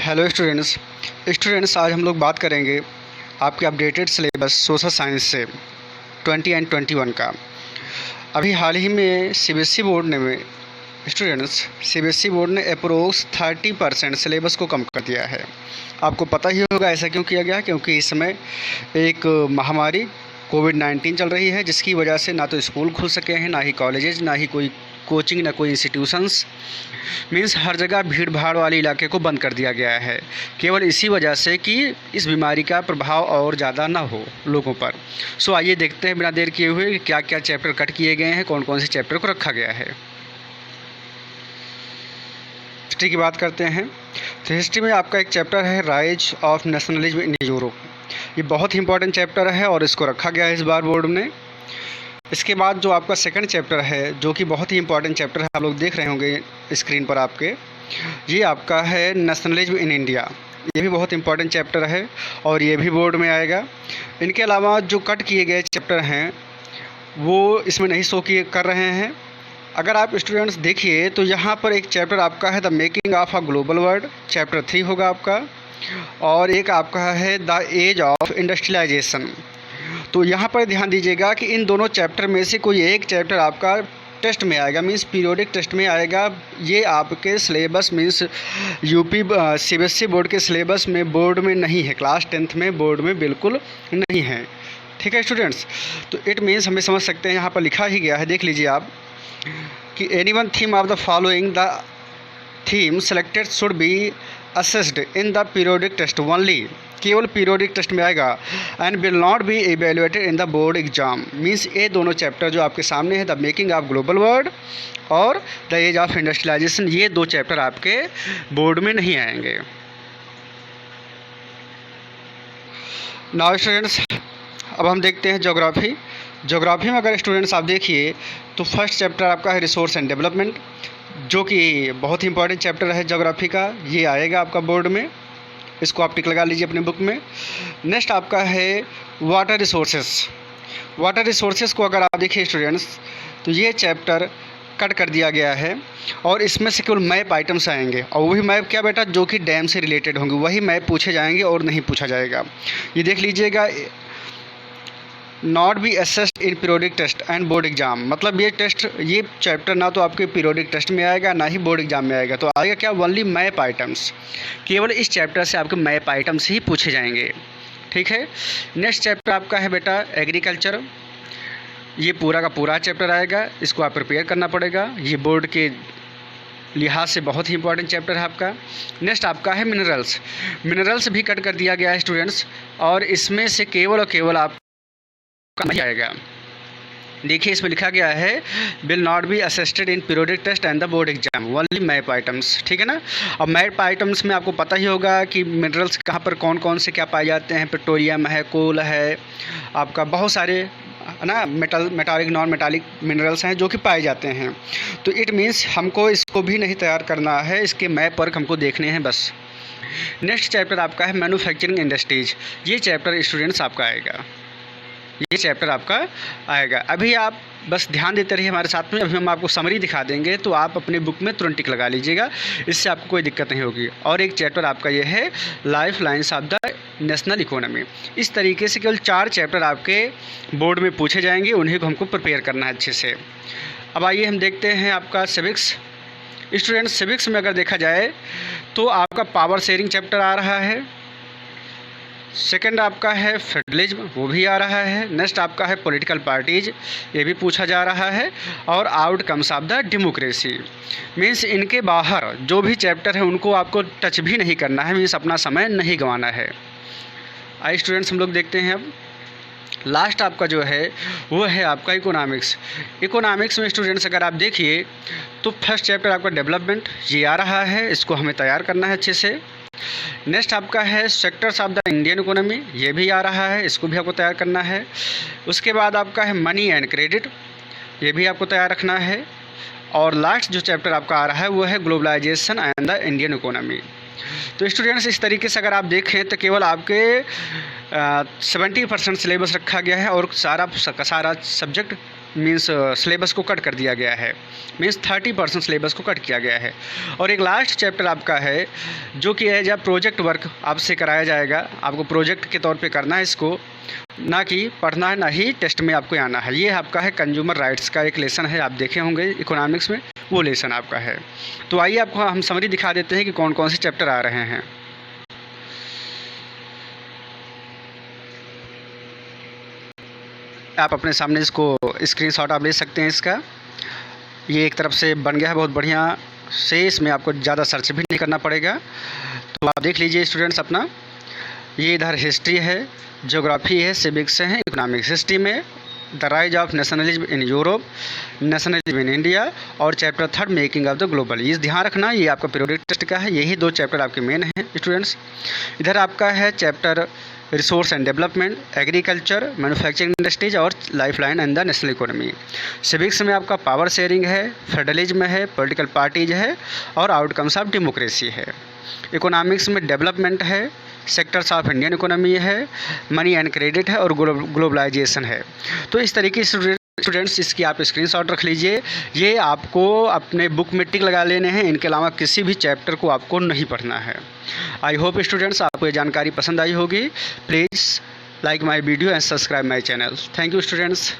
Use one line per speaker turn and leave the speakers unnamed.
Hello students आज हम लोग बात करेंगे आपके अपडेटेड सिलेबस सोशल साइंस से 20 एंड 21 का। अभी हाल ही में सीबीएसई बोर्ड ने अप्रोक्स 30% सिलेबस को कम कर दिया है। आपको पता ही होगा ऐसा क्यों किया गया, क्योंकि इस समय एक महामारी कोविड-19 चल रही है, जिसकी वजह से ना तो स्कूल खुल सके हैं, ना ही कॉलेजेज, ना ही कोई कोचिंग, ना कोई इंस्टीट्यूशंस। मीन्स हर जगह भीड़ भाड़ वाले इलाके को बंद कर दिया गया है, केवल इसी वजह से कि इस बीमारी का प्रभाव और ज़्यादा ना हो लोगों पर। सो आइए देखते हैं बिना देर किए हुए कि क्या क्या चैप्टर कट किए गए हैं, कौन कौन से चैप्टर को रखा गया है। हिस्ट्री की बात करते हैं तो हिस्ट्री में आपका एक चैप्टर है rise of nationalism in Europe. ये बहुत ही इंपॉर्टेंट चैप्टर है और इसको रखा गया है इस बार बोर्ड ने। इसके बाद जो आपका सेकंड चैप्टर है, जो कि बहुत ही इंपॉर्टेंट चैप्टर है, आप लोग देख रहे होंगे स्क्रीन पर आपके, ये आपका है नेशनलिज्म इन इंडिया। ये भी बहुत इंपॉर्टेंट चैप्टर है और ये भी बोर्ड में आएगा। इनके अलावा जो कट किए गए चैप्टर हैं वो इसमें नहीं शो किए कर रहे हैं। अगर आप स्टूडेंट्स देखिए तो यहाँ पर एक चैप्टर आपका है the making of a global world, chapter 3 होगा आपका, और एक आपका है द एज ऑफ इंडस्ट्रियलाइजेशन। तो यहाँ पर ध्यान दीजिएगा कि इन दोनों चैप्टर में से कोई एक चैप्टर आपका टेस्ट में आएगा, मीन्स पीरियोडिक टेस्ट में आएगा। ये आपके syllabus means UP CBSE board के सिलेबस में बोर्ड में नहीं है, क्लास 10th में बोर्ड में बिल्कुल नहीं है। ठीक है स्टूडेंट्स, तो इट मीन्स हमें समझ सकते हैं, यहाँ पर लिखा ही गया है, देख लीजिए आप, कि any one theme of the following the theme selected should be assessed in the periodic test only, केवल पीरियोडिक टेस्ट में आएगा, and will not be evaluated in the board exam. Means ये दोनों चैप्टर जो आपके सामने है, the making of global world और द एज ऑफ इंडस्ट्रियलाइजेशन, ये दो चैप्टर आपके बोर्ड में नहीं आएंगे। नाउ स्टूडेंट्स अब हम देखते हैं ज्योग्राफी। ज्योग्राफी में अगर स्टूडेंट्स आप देखिए तो फर्स्ट चैप्टर आपका है रिसोर्स एंड डेवलपमेंट, जो कि बहुत ही इंपॉर्टेंट चैप्टर है ज्योग्राफी का। ये आएगा आपका बोर्ड में, इसको आप टिक लगा लीजिए अपने बुक में। नेक्स्ट आपका है वाटर रिसोर्सेस। वाटर रिसोर्सेस को अगर आप देखिए स्टूडेंट्स तो ये चैप्टर कट कर दिया गया है और इसमें से केवल मैप आइटम्स आएंगे, और वही मैप क्या बेटा, जो कि डैम से रिलेटेड होंगे, वही मैप पूछे जाएंगे और नहीं पूछा जाएगा। ये देख लीजिएगा, not be assessed in periodic test and board exam, मतलब ये चैप्टर ना तो आपके पीरियोडिक टेस्ट में आएगा ना ही बोर्ड एग्जाम में आएगा। तो आएगा क्या, ओनली मैप आइटम्स, केवल इस चैप्टर से आपके मैप आइटम्स ही पूछे जाएंगे। ठीक है। नेक्स्ट चैप्टर आपका है बेटा एग्रीकल्चर। ये पूरा का पूरा चैप्टर आएगा, इसको आप प्रिपेयर करना पड़ेगा, ये बोर्ड के लिहाज से बहुत ही इंपॉर्टेंट चैप्टर है आपका। नेक्स्ट आपका है मिनरल्स। मिनरल्स भी कट कर दिया गया है स्टूडेंट्स, और इसमें से केवल और केवल आप नहीं आएगा। देखिए इसमें लिखा गया है will not be assisted in periodic test and the board exam, only map items. ठीक है ना। अब मैप आइटम्स में आपको पता ही होगा कि मिनरल्स कहाँ पर कौन कौन से क्या पाए जाते हैं, पेट्रोलियम है, कोल है, आपका बहुत सारे ना मेटालिक नॉन मेटालिक मिनरल्स हैं जो कि पाए जाते हैं। तो इट मीन्स हमको इसको भी नहीं तैयार करना है, इसके मैप वर्क हमको देखने हैं बस। नेक्स्ट चैप्टर आपका है मैन्युफैक्चरिंग इंडस्ट्रीज। ये चैप्टर स्टूडेंट्स आपका आएगा, ये चैप्टर आपका आएगा। अभी आप बस ध्यान देते रहिए हमारे साथ में, अभी हम आपको समरी दिखा देंगे तो आप अपने बुक में तुरंत टिक लगा लीजिएगा, इससे आपको कोई दिक्कत नहीं होगी। और एक चैप्टर आपका ये है life lines of the national economy. इस तरीके से केवल 4 चैप्टर आपके बोर्ड में पूछे जाएंगे, उन्हीं को हमको प्रिपेयर करना है अच्छे से। अब आइए हम देखते हैं आपका सिविक्स। स्टूडेंट्स सिविक्स में अगर देखा जाए तो आपका पावर शेयरिंग चैप्टर आ रहा है, सेकंड आपका है फेडरलिज्म, वो भी आ रहा है। नेक्स्ट आपका है पॉलिटिकल पार्टीज, ये भी पूछा जा रहा है, और outcomes of the democracy. Means इनके बाहर जो भी चैप्टर है उनको आपको टच भी नहीं करना है, मीन्स अपना समय नहीं गंवाना है। आइए स्टूडेंट्स हम लोग देखते हैं अब लास्ट आपका जो है वो है आपका इकोनॉमिक्स। इकोनॉमिक्स में स्टूडेंट्स अगर आप देखिए तो फर्स्ट चैप्टर आपका डेवलपमेंट, ये आ रहा है, इसको हमें तैयार करना है अच्छे से। नेक्स्ट आपका है sectors of the Indian economy, ये भी आ रहा है, इसको भी आपको तैयार करना है। उसके बाद आपका है मनी एंड क्रेडिट, ये भी आपको तैयार रखना है। और लास्ट जो चैप्टर आपका आ रहा है वो है globalisation and the Indian economy. तो स्टूडेंट्स इस तरीके से अगर आप देखें तो केवल आपके 70% सिलेबस रखा गया है और सारा सब्जेक्ट मीन्स सिलेबस को कट कर दिया गया है, मीन्स 30% सिलेबस को कट किया गया है। और एक लास्ट चैप्टर आपका है जो कि है जब प्रोजेक्ट वर्क आपसे कराया जाएगा, आपको प्रोजेक्ट के तौर पे करना है इसको, ना कि पढ़ना है, ना ही टेस्ट में आपको आना है। ये आपका है कंज्यूमर राइट्स का एक लेसन है, आप देखे होंगे इकोनॉमिक्स में, वो लेसन आपका है। तो आइए आपको हम समरी दिखा देते हैं कि कौन कौन से चैप्टर आ रहे हैं। आप अपने सामने इसको स्क्रीनशॉट आप ले सकते हैं इसका। ये एक तरफ से बन गया है बहुत बढ़िया से, इसमें आपको ज़्यादा सर्च भी नहीं करना पड़ेगा। तो आप देख लीजिए स्टूडेंट्स अपना, ये इधर हिस्ट्री है, ज्योग्राफी है, सिविक्स है, इकोनॉमिक्स। हिस्ट्री में the rise of nationalism in Europe, nationalism in India, और chapter 3 making of the global. ये ध्यान रखना, ये आपका पीरियोडिक टेस्ट का है, यही 2 चैप्टर आपके मेन हैं स्टूडेंट्स। इधर आपका है chapter resource and development, agriculture, manufacturing industries और lifeline and the national economy. Civics में आपका पावर शेयरिंग है, फेडरलिज्म है, पॉलिटिकल पार्टीज है और आउटकम्स ऑफ डेमोक्रेसी है। इकोनॉमिक्स में डेवलपमेंट है, सेक्टर्स ऑफ इंडियन इकोनॉमी है, मनी एंड क्रेडिट है और ग्लोबलाइजेशन है। तो इस तरीके से स्टूडेंट्स इसकी आप स्क्रीनशॉट रख लीजिए। ये आपको अपने बुक में टिक लगा लेने हैं, इनके अलावा किसी भी चैप्टर को आपको नहीं पढ़ना है। आई होप स्टूडेंट्स आपको ये जानकारी पसंद आई होगी। Please like my video and subscribe my channel. Thank you students.